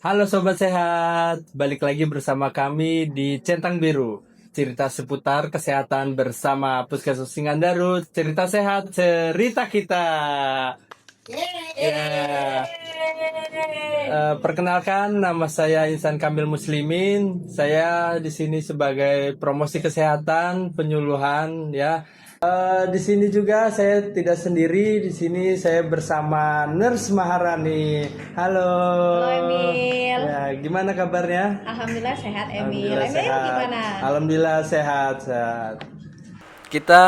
Halo Sobat Sehat, balik lagi bersama kami di Centang Biru. Cerita seputar kesehatan bersama Puskesmas Singandaru. Cerita sehat, cerita kita. Ya, perkenalkan nama saya Insan Kamil Muslimin. Saya di sini sebagai promosi kesehatan, penyuluhan ya. Di sini juga saya tidak sendiri. Di sini saya bersama Nurse Maharani. Halo. Halo Emil. Ya, gimana kabarnya? Alhamdulillah sehat Emil. Alhamdulillah Emil sehat. gimana? Alhamdulillah sehat, sehat. Kita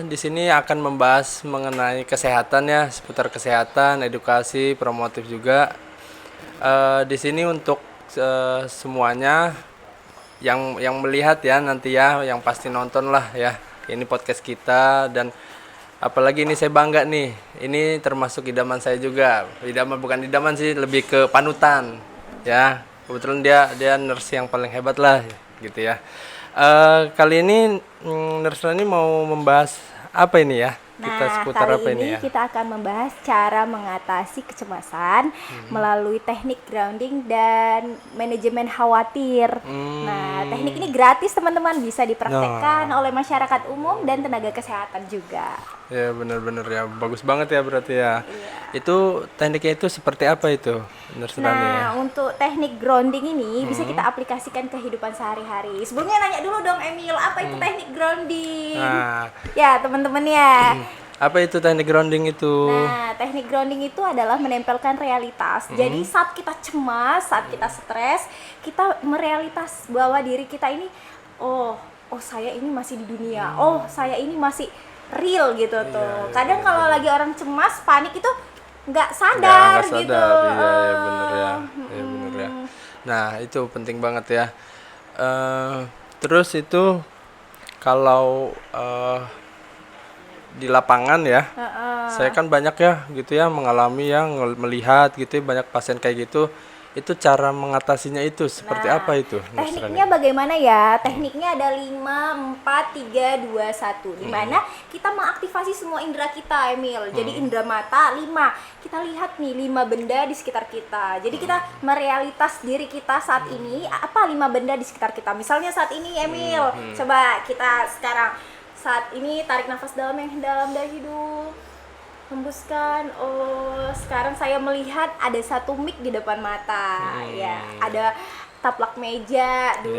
di sini akan membahas mengenai kesehatan ya, seputar kesehatan, edukasi, promotif juga. Di sini untuk semuanya yang melihat ya nanti ya, yang pasti nonton lah ya. Ini podcast kita dan apalagi ini saya bangga nih. Ini termasuk idaman saya juga. Idaman bukan idaman sih, lebih ke panutan ya. Kebetulan dia nurse yang paling hebat lah gitu ya. Kali ini nurse ini mau membahas apa ini ya? Kita Nah, seputar apa kali ini ini ya? kita akan membahas cara mengatasi kecemasan melalui teknik grounding dan manajemen khawatir. Nah, teknik ini gratis teman-teman, bisa dipraktekkan oleh masyarakat umum dan tenaga kesehatan juga. Ya benar-benar ya, bagus banget ya berarti ya. Iya. Itu tekniknya itu seperti apa itu, nurse Rani ya? Nah, untuk teknik grounding ini bisa kita aplikasikan ke kehidupan sehari-hari. Sebelumnya nanya dulu dong Emil, apa itu teknik grounding? Nah, Ya, teman-teman ya. apa itu teknik grounding itu? Nah, teknik grounding itu adalah menempelkan realitas. Jadi saat kita cemas, saat kita stres, kita merealitas bahwa diri kita ini, oh, saya ini masih di dunia. Oh, saya ini masih real gitu tuh. Kadang kalau lagi orang cemas, panik itu nggak sadar Nggak gitu. sadar, iya ya bener ya, iya bener ya. Nah itu penting banget ya. Terus itu kalau di lapangan ya, saya kan banyak ya gitu ya mengalami ya melihat gitu ya, banyak pasien kayak gitu. Itu cara mengatasinya itu seperti apa itu, Nurse Rani? Tekniknya bagaimana ya? Tekniknya ada 5, 4, 3, 2, 1. Di mana kita mengaktifasi semua indera kita, Emil. Jadi indera mata 5. Kita lihat nih 5 benda di sekitar kita. Jadi kita merealitas diri kita saat ini, apa 5 benda di sekitar kita. Misalnya saat ini, Emil, coba kita sekarang saat ini tarik nafas dalam yang dalam dari hidung. Hembuskan. Oh, sekarang saya melihat ada satu mic di depan mata. Ya, ada taplak meja 2,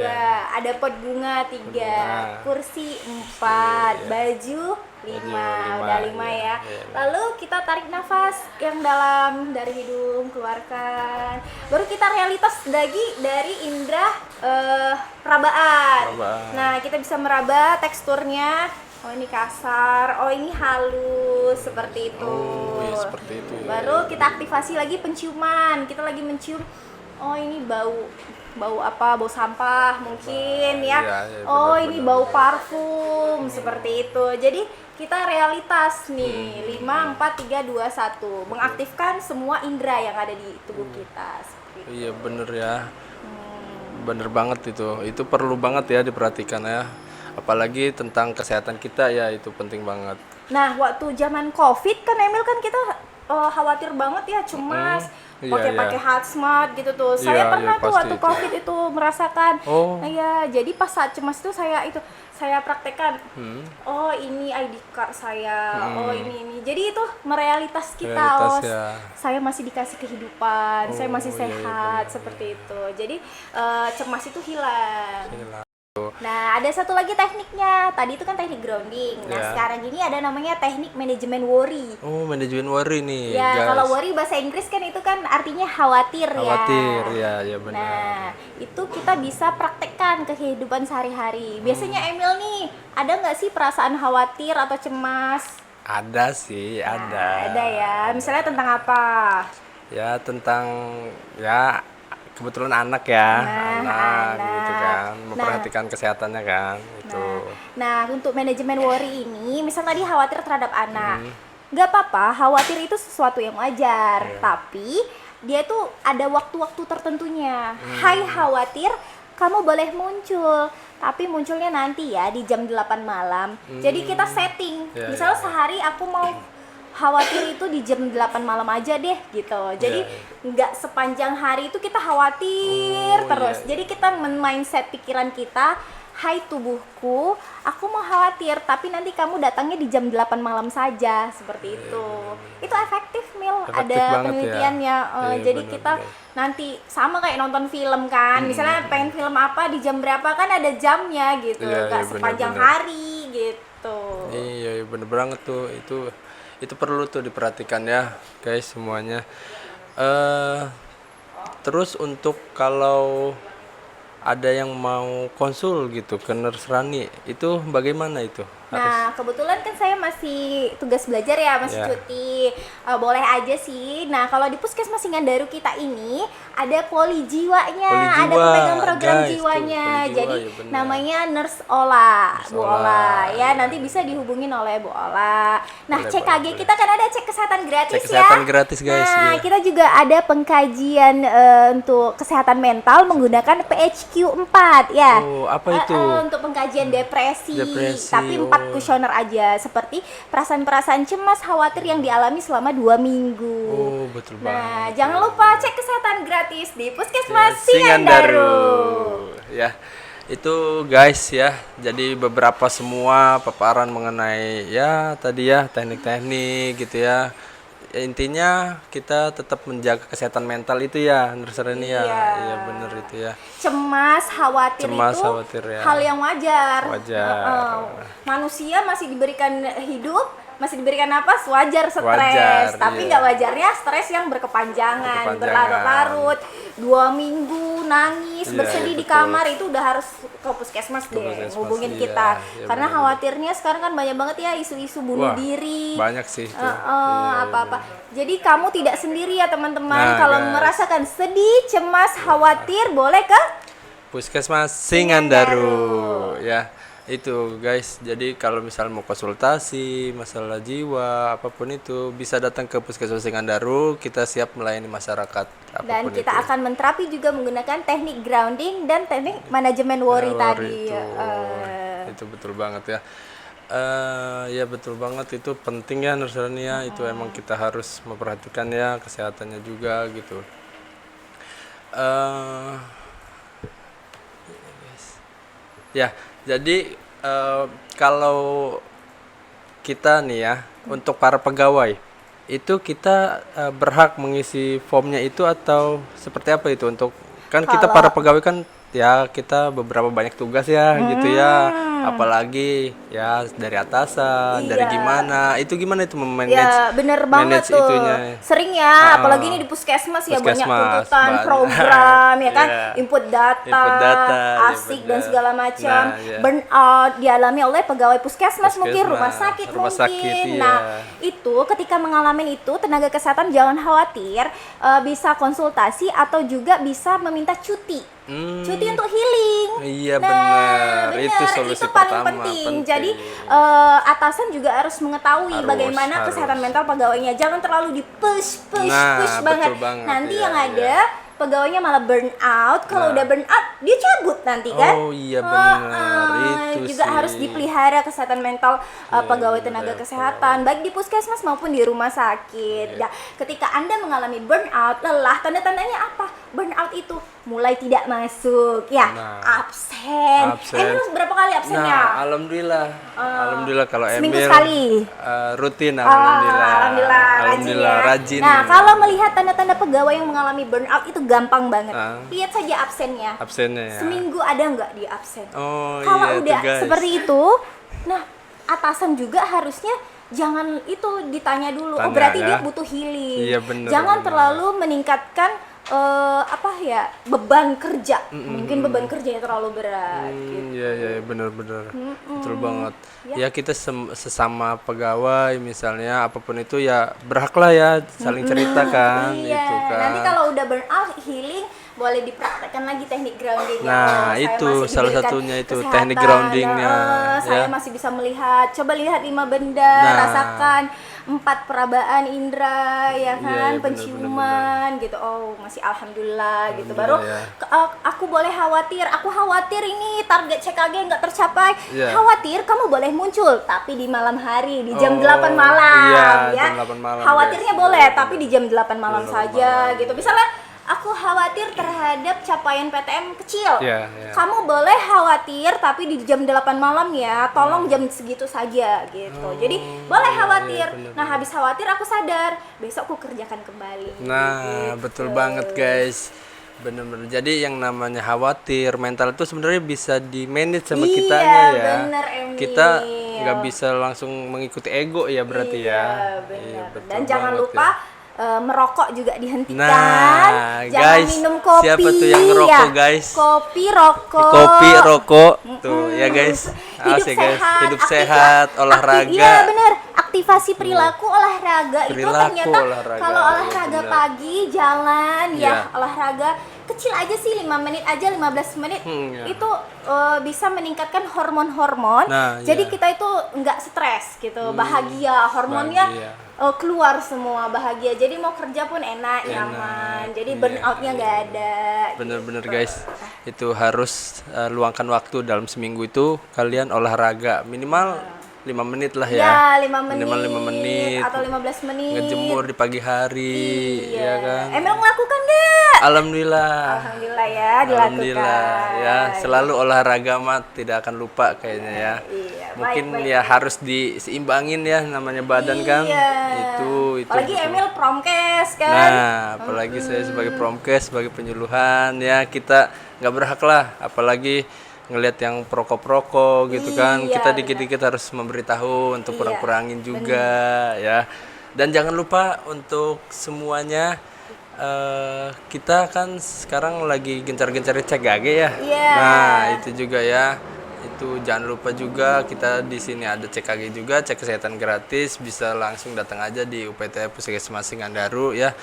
ada pot bunga 3, kursi 4, baju 5. Udah 5 ya. Lalu kita tarik nafas yang dalam dari hidung, keluarkan. Baru kita realitas lagi dari indera perabaan. Nah, kita bisa meraba teksturnya. Oh, ini kasar, oh ini halus, seperti itu. Oh ya seperti itu ya. Baru kita aktivasi lagi penciuman. Kita lagi mencium. Oh, ini bau apa? Bau sampah mungkin ya. Iya, Oh, benar, ini benar. bau parfum, seperti itu. Jadi kita realitas nih 5, 4, 3, 2, 1. Mengaktifkan semua indera yang ada di tubuh kita. Seperti itu. Iya bener ya, bener banget itu. Itu perlu banget ya diperhatikan ya. Apalagi tentang kesehatan kita ya, itu penting banget. Nah, waktu zaman COVID kan Emil kan kita khawatir banget ya, cemas, Iya, pakai iya. hazmat gitu tuh. Iya, Saya iya, pernah tuh pasti waktu itu. COVID itu merasakan. Oh. Iya, jadi pas saat cemas itu saya praktekkan. Oh, ini ID card saya. Oh, ini. Jadi itu merealitas kita. Realitas Oh, ya. saya masih dikasih kehidupan, saya masih iya, iya, sehat, seperti itu. Jadi cemas itu hilang. Inilah. Nah, ada satu lagi tekniknya. Tadi itu kan teknik grounding. Nah, Ya. sekarang ini ada namanya teknik manajemen worry. Oh, manajemen worry nih, Ya, guys. kalau worry bahasa Inggris kan itu kan artinya khawatir, Khawatir ya. ya benar. Nah, itu kita bisa praktekkan ke kehidupan sehari-hari. Biasanya Emil nih, ada nggak sih perasaan khawatir atau cemas? Ada sih, ada. Nah, ada ya. Misalnya tentang apa? Ya tentang ya kebetulan anak ya, anak gitu kan, memperhatikan kesehatannya kan, itu. Nah, untuk manajemen worry ini, misal tadi khawatir terhadap anak, nggak apa-apa, khawatir itu sesuatu yang wajar, tapi dia tuh ada waktu-waktu tertentunya. Hai khawatir, kamu boleh muncul, tapi munculnya nanti ya di jam 8 malam. Jadi kita setting, Ya, misalnya sehari aku mau khawatir itu di jam 8 malam aja deh gitu. Jadi nggak sepanjang hari itu kita khawatir terus. Jadi kita mindset pikiran kita, hai tubuhku, aku mau khawatir, tapi nanti kamu datangnya di jam 8 malam saja, seperti itu. Itu efektif, Mil. Efektif Ada banget penelitiannya. Jadi kita nanti sama kayak nonton film kan, misalnya pengen film apa di jam berapa kan ada jamnya gitu, nggak sepanjang hari gitu. Iya, bener banget tuh. Itu perlu tuh diperhatikan ya, guys, semuanya. Terus untuk kalau ada yang mau konsul gitu ke Nurse Rani, itu bagaimana itu? Nah, kebetulan kan saya masih tugas belajar ya, masih cuti. Boleh aja sih. Nah, kalau di Puskesmas Singandaru kita ini ada poli jiwanya, ada pemegang program guys, jiwanya. tuh, poli jiwa, Jadi ya benar. namanya Nurse Ola, Nurse Bu Ola. Ola. Ya, nanti bisa dihubungin oleh Bu Ola. Nah, Boleh, CKG boleh. kita kan ada cek kesehatan gratis Cek kesehatan ya. gratis, guys. Nah, Iya. kita juga ada pengkajian untuk kesehatan mental menggunakan PHQ 4 ya. Oh, apa itu? Untuk pengkajian depresi. Depresi, Tapi 4 kuesioner aja, seperti perasaan-perasaan cemas, khawatir yang dialami selama 2 minggu. Oh, betul banget. Nah, jangan lupa cek kesehatan gratis di Puskesmas Singandaru. Ya, itu guys ya. Jadi beberapa semua paparan mengenai ya tadi ya teknik-teknik gitu ya. Ya, intinya kita tetap menjaga kesehatan mental itu ya, Nurse Rani ya. Iya. Iya bener itu ya. Cemas, khawatir Cemas, itu khawatir, ya. hal yang wajar. Wajar. Manusia masih diberikan hidup, masih diberikan napas, wajar stres. Wajar, Tapi iya. nggak wajarnya stres yang berkepanjangan, Berkepanjangan. berlarut-larut, 2 minggu nangis, Iya, bersedih iya, di betul. kamar, itu udah harus ke puskesmas deh, puskesmas, hubungin iya, kita. iya, Karena benar. khawatirnya sekarang kan banyak banget ya isu-isu bunuh Wah, diri. banyak sih itu. Iya, Apa-apa. Jadi kamu tidak sendiri ya teman-teman. Nah, Kalau guys. merasakan sedih, cemas, khawatir, boleh ke Puskesmas Singandaru ya. Itu guys, jadi kalau misal mau konsultasi masalah jiwa apapun itu bisa datang ke Puskesmas Singandaru, kita siap melayani masyarakat dan apapun kita itu. akan menterapi juga menggunakan teknik grounding dan teknik manajemen worry tadi. Itu betul banget ya. Ya betul banget, itu penting ya Nurse Rani ya. Itu emang kita harus memperhatikan ya kesehatannya juga gitu. Ya, jadi kalau kita nih ya, untuk para pegawai itu kita berhak mengisi formnya itu atau seperti apa itu? Untuk kan kita para pegawai kan ya kita beberapa banyak tugas ya gitu ya, apalagi ya dari atasan, dari gimana itu memanage. Ya bener banget manage tuh. itunya. Sering ya, apalagi ini di puskesmas ya banyak Puskesmas, tuntutan program ya kan, Iya. input data, Input data, iya asik bener. dan segala macam. Nah, iya. Burnout dialami oleh pegawai puskesmas mungkin, rumah sakit Rumah mungkin. sakit, iya. Nah, itu ketika mengalami itu tenaga kesehatan jangan khawatir, bisa konsultasi atau juga bisa meminta cuti. Cuti untuk healing. Iya, Nah, benar. Itu solusi paling pertama, penting. penting. Jadi atasan juga harus mengetahui bagaimana Harus. kesehatan mental pegawainya. Jangan terlalu di-push Nah, banget. betul banget, Nanti iya, yang iya. ada pegawainya malah burn out. Kalau udah burn out, dia cabut nanti kan. Oh, iya benar. Itu Juga sih. harus dipelihara kesehatan mental pegawai tenaga betul. kesehatan, baik di puskesmas maupun di rumah sakit. Ya, ketika Anda mengalami burnout, lelah, tanda-tandanya apa? Burnout itu mulai tidak masuk, ya, Nah, absen. absen. Emil berapa kali absennya? Nah, alhamdulillah kalau seminggu Emil sekali? rutin alhamdulillah. Alhamdulillah, Rajin. Nah, kalau melihat tanda-tanda pegawai yang mengalami burnout itu gampang banget. Lihat saja absennya. absennya ya. Seminggu ada nggak dia absen? Oh, Kalau iya udah tuh, guys. seperti itu, nah atasan juga harusnya jangan itu ditanya dulu. Oh, Tanya, berarti ya. dia butuh healing. Iya, bener, Jangan bener. terlalu meningkatkan beban kerja. Mungkin beban kerjanya terlalu berat. Iya, iya, benar-benar. Betul banget. Ya. Ya, kita sesama pegawai misalnya apapun itu ya berhak lah ya saling cerita kan Iya. itu kan. Nanti kalau udah burnout, healing boleh dipraktekkan lagi teknik groundingnya. Nah, saya itu masih salah diberikan satunya itu kesehatan. teknik groundingnya, Saya ya. masih bisa melihat. Coba lihat 5 benda, Nah. rasakan 4 perabaan indera, ya Iya, kan, iya, penciuman gitu. Oh, masih alhamdulillah gitu. Baru ya. aku boleh khawatir. Aku khawatir ini target CKG nggak tercapai. Iya. Khawatir, kamu boleh muncul, tapi di malam hari, di jam Oh, 8 malam, iya, ya. jam 8 malam, Khawatirnya guys. boleh, Iya, tapi di jam 8 malam 8 saja malam. gitu. Misalnya aku khawatir terhadap capaian PTM kecil. Iya, iya. Kamu boleh khawatir tapi di jam 8 malam ya. Tolong jam segitu saja gitu. Jadi boleh khawatir. bener, Nah, habis khawatir aku sadar, besok aku kerjakan kembali. Nah, Gitu. betul banget guys. Bener-bener. Jadi yang namanya khawatir mental itu sebenarnya bisa di manage sama Iya, kitanya ya. bener, Emil. Kita nggak bisa langsung mengikuti ego ya berarti Iya, ya. benar. Iya, betul Dan jangan banget lupa ya. merokok juga dihentikan. Nah, Jangan guys, minum kopi. siapa tuh yang ngerokok, guys? Kopi, rokok. Kopi, rokok, tuh ya guys. Hidup Asik guys. sehat, Hidup sehat, olahraga. Iya benar, aktivasi perilaku olahraga itu Perilaku ternyata olahraga, kalau iya, olahraga benar. pagi, jalan Iya. ya, olahraga kecil aja sih 5 menit aja, 15 menit Iya. itu bisa meningkatkan hormon-hormon. Nah, jadi iya. kita itu nggak stres gitu, bahagia, hormonnya Bahagia. keluar semua, bahagia. Jadi mau kerja pun enak, nyaman. Jadi iya, burnoutnya nggak ada. Bener-bener gitu. guys, itu harus luangkan waktu dalam seminggu itu kalian olahraga minimal 5 menit lah ya. Ya, 5 menit, Minimal 5 menit. atau 15 menit. Ngejemur di pagi hari, Iya. ya kan? Emang melakukan nggak? Alhamdulillah. Alhamdulillah ya, dilakukan. Alhamdulillah ya, selalu olahraga mah tidak akan lupa kayaknya ya. Iya, Mungkin baik, ya harus diseimbangin ya namanya badan kan. Iya. Itu. Apalagi betul. Emil promkes kan. Nah, apalagi saya sebagai promkes, sebagai penyuluhan ya, kita nggak berhak lah, apalagi ngelihat yang perokok-perokok gitu kan. Iya, Kita dikit-dikit harus memberitahu untuk Iya, kurang-kurangin juga ya. Dan jangan lupa untuk semuanya, kita kan sekarang lagi gencar-gencarnya CKG ya. Iya. Nah, itu juga ya. Itu jangan lupa juga kita di sini ada CKG juga, cek kesehatan gratis, bisa langsung datang aja di UPT Puskesmas Singandaru ya.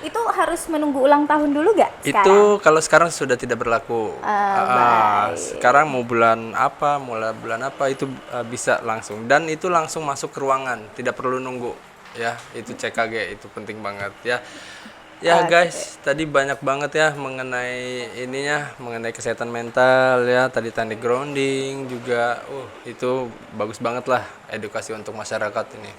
Itu harus menunggu ulang tahun dulu gak sekarang? Itu kalau sekarang sudah tidak berlaku. Baik. Sekarang mau bulan apa, mulai bulan apa itu bisa langsung, dan itu langsung masuk ke ruangan, tidak perlu nunggu ya. Itu CKG itu penting banget ya. Ya guys, tadi banyak banget ya mengenai ininya, mengenai kesehatan mental ya. Tadi teknik grounding juga, itu bagus banget lah edukasi untuk masyarakat ini.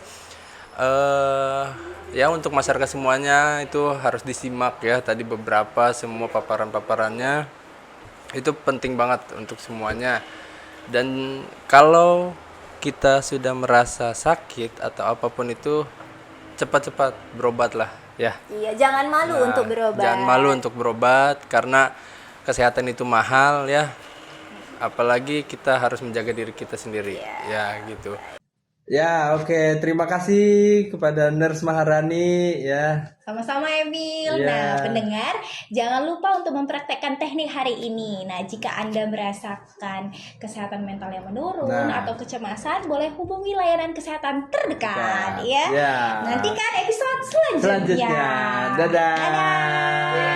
Ya untuk masyarakat semuanya itu harus disimak ya. Tadi beberapa semua paparan-paparannya itu penting banget untuk semuanya. Dan kalau kita sudah merasa sakit atau apapun itu, cepat-cepat berobat lah ya. Iya, jangan malu Nah, untuk berobat. Jangan malu untuk berobat karena kesehatan itu mahal ya. Apalagi kita harus menjaga diri kita sendiri. Ya gitu. Ya, oke. Terima kasih kepada Nurse Maharani ya. Sama-sama Emil. Iya. Nah, pendengar, jangan lupa untuk mempraktekkan teknik hari ini. Nah, jika Anda merasakan kesehatan mental yang menurun Nah. atau kecemasan, boleh hubungi layanan kesehatan terdekat Dekat. ya. Ya. Nantikan episode selanjutnya. Selanjutnya. Dadah. Dadah.